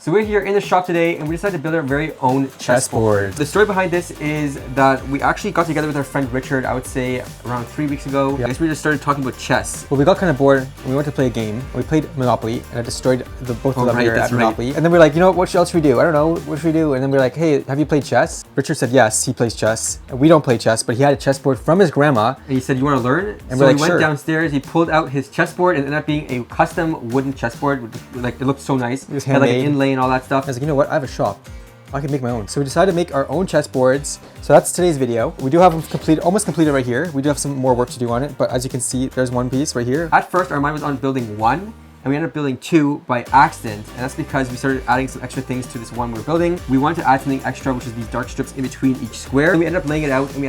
So we're here in the shop today and we decided to build our very own chessboard. The story behind this is that we actually got together with our friend Richard, I would say around 3 weeks ago. I guess we just started talking about chess. Well, we got kind of bored and we went to play a game. We played Monopoly and I destroyed both of them here at Monopoly. And then we're like, you know, what else should we do? I don't know, what should we do? And then we're like, hey, have you played chess? Richard said yes, he plays chess. And we don't play chess, but he had a chessboard from his grandma. And he said, you want to learn? And so we're like, we went sure. downstairs, he pulled out his chessboard and it ended up being a custom wooden chessboard. Like, it looked so nice. It was had like an handmade. inlay and all that stuff. I was like, you know what, I have a shop. I can make my own. So we decided to make our own chessboards. So that's today's video. We do have them completed, almost completed right here. We do have some more work to do on it, but as you can see, there's one piece right here. At first, our mind was on building one, and we ended up building two by accident, and that's because we started adding some extra things to this one we were building. We wanted to add something extra, which is these dark strips in between each square. And we ended up laying it out, and we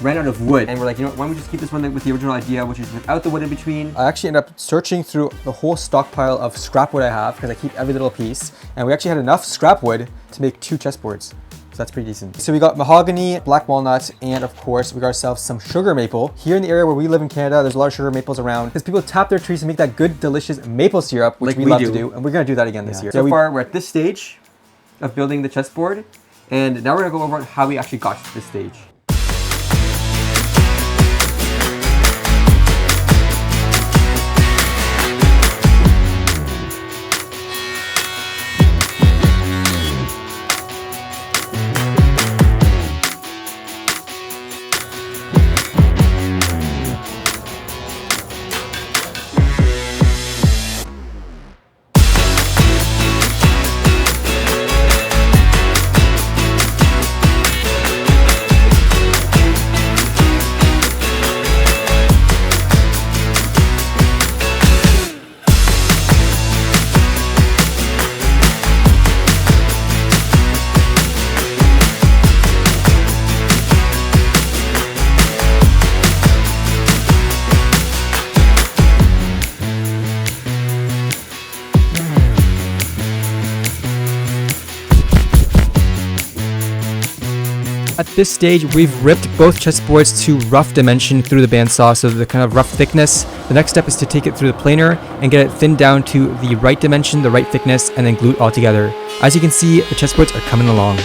ran out of wood, and we're like, you know what, why don't we just keep this one with the original idea, which is without the wood in between. I actually ended up searching through the whole stockpile of scrap wood I have, because I keep every little piece, and we actually had enough scrap wood to make 2 chessboards. So that's pretty decent. So we got mahogany, black walnut, and of course, we got ourselves some sugar maple. Here in the area where we live in Canada, there's a lot of sugar maples around because people tap their trees to make that good, delicious maple syrup, which we love to do. And we're gonna do that again this year. So far, we're at this stage of building the chessboard, and now we're gonna go over how we actually got to this stage. At this stage, we've ripped both chessboards to rough dimension through the bandsaw, so the kind of rough thickness. The next step is to take it through the planer and get it thinned down to the right dimension, the right thickness, and then glue it all together. As you can see, the chessboards are coming along.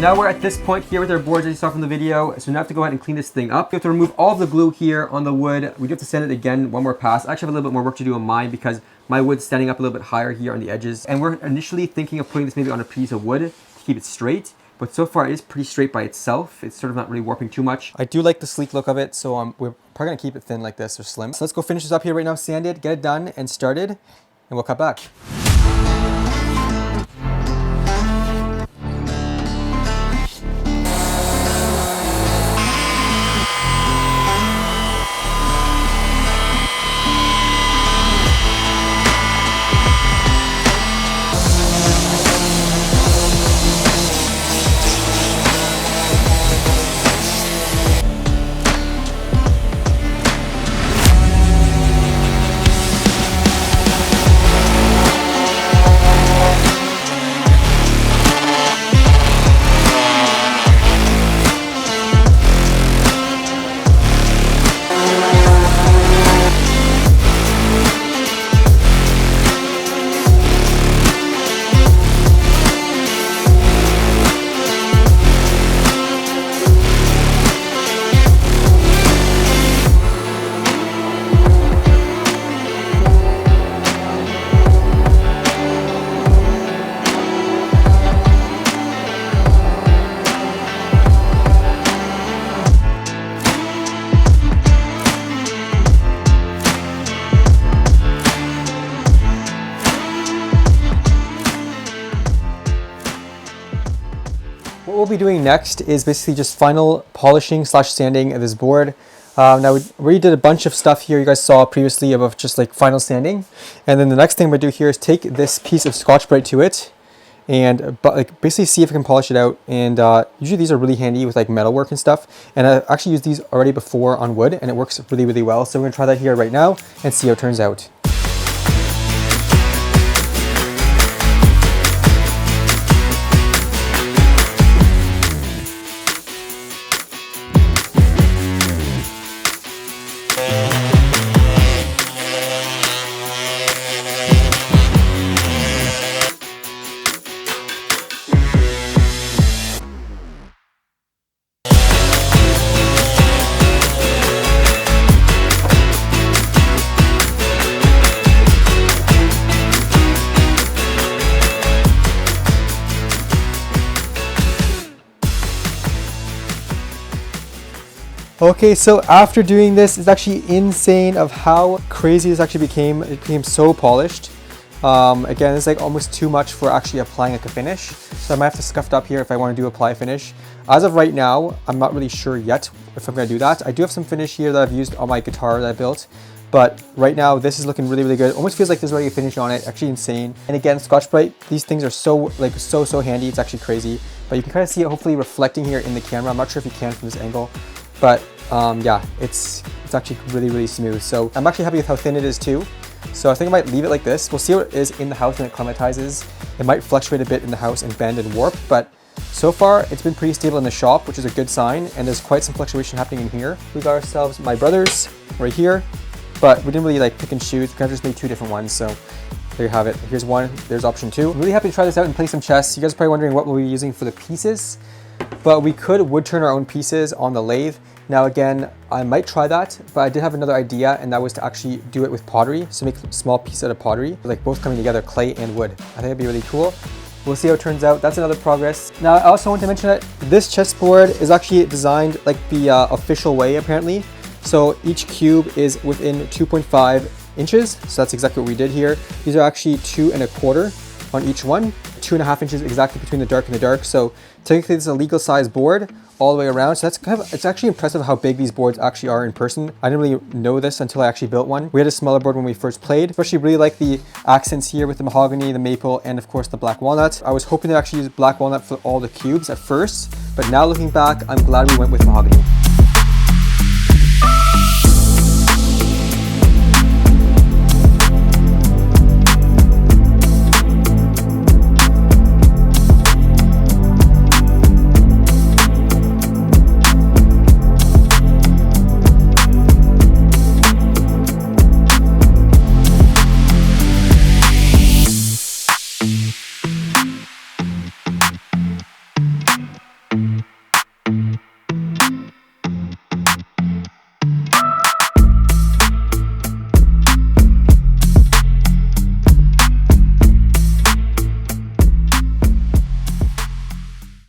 So now we're at this point here with our boards as you saw from the video. So now I have to go ahead and clean this thing up. We have to remove all of the glue here on the wood. We do have to sand it again one more pass. I actually have a little bit more work to do on mine because my wood's standing up a little bit higher here on the edges. And we're initially thinking of putting this maybe on a piece of wood to keep it straight. But so far it is pretty straight by itself. It's sort of not really warping too much. I do like the sleek look of it, so we're probably gonna keep it thin like this or slim. So let's go finish this up here right now, sand it, get it done and started, and we'll cut back. What we'll be doing next is basically just final polishing / sanding of this board. Now we already did a bunch of stuff here you guys saw previously about just like final sanding. And then the next thing I'm gonna do here is take this piece of Scotch-Brite to it and like basically see if I can polish it out. And usually these are really handy with like metalwork and stuff. And I actually used these already before on wood and it works really, really well. So we're gonna try that here right now and see how it turns out. Okay, so after doing this, it's actually insane of how crazy this actually became. It became so polished. Again, it's like almost too much for actually applying like a finish. So I might have to scuff it up here if I want to do apply finish. As of right now, I'm not really sure yet if I'm going to do that. I do have some finish here that I've used on my guitar that I built. But right now, this is looking really, really good. It almost feels like there's already a finish on it. Actually insane. And again, Scotch-Brite, these things are so handy. It's actually crazy. But you can kind of see it hopefully reflecting here in the camera. I'm not sure if you can from this angle. But yeah, it's actually really, really smooth. So I'm actually happy with how thin it is too. So I think I might leave it like this. We'll see what it is in the house when it climatizes. It might fluctuate a bit in the house and bend and warp, but so far it's been pretty stable in the shop, which is a good sign. And there's quite some fluctuation happening in here. We got ourselves my brothers right here, but we didn't really like pick and choose. We kind of just made two different ones. So there you have it. Here's one, there's option two. I'm really happy to try this out and play some chess. You guys are probably wondering what we'll be using for the pieces, but we could wood turn our own pieces on the lathe. Now again, I might try that, but I did have another idea, and that was to actually do it with pottery. So make a small piece out of pottery, like both coming together, clay and wood. I think it'd be really cool. We'll see how it turns out. That's another progress. Now I also want to mention that this chessboard is actually designed like the official way apparently. So each cube is within 2.5 inches. So that's exactly what we did here. These are actually 2 1/4 on each one. 2.5 inches exactly between the dark and the dark. So technically this is a legal size board all the way around. So that's it's actually impressive how big these boards actually are in person. I didn't really know this until I actually built one. We had a smaller board when we first played. Especially really like the accents here with the mahogany, the maple, and of course the black walnut. I was hoping to actually use black walnut for all the cubes at first, but now looking back, I'm glad we went with mahogany.